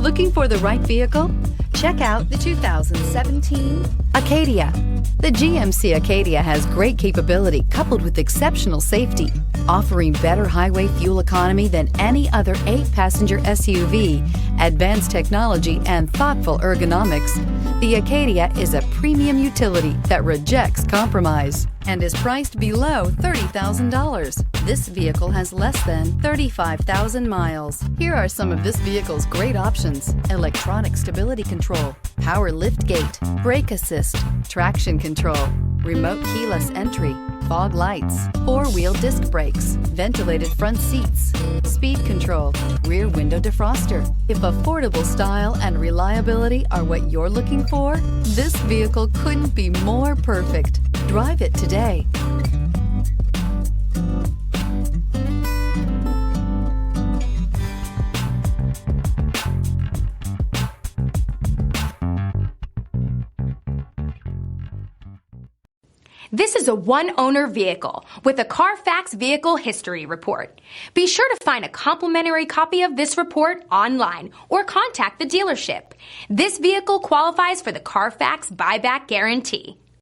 Looking for the right vehicle? Check out the 2017 Acadia. The GMC Acadia has great capability coupled with exceptional safety, offering better highway fuel economy than any other 8-passenger SUV, advanced technology, and thoughtful ergonomics. The Acadia is a premium utility that rejects compromise and is priced below $30,000. This vehicle has less than 35,000 miles. Here are some of this vehicle's great options: electronic stability control, power liftgate, brake assist, traction control, remote keyless entry, fog lights, 4-wheel disc brakes, ventilated front seats, speed control, rear window defroster. If affordable style and reliability are what you're looking for, this vehicle couldn't be more perfect. Drive it today. This is a one-owner vehicle with a Carfax Vehicle History Report. Be sure to find a complimentary copy of this report online or contact the dealership. This vehicle qualifies for the Carfax Buyback Guarantee.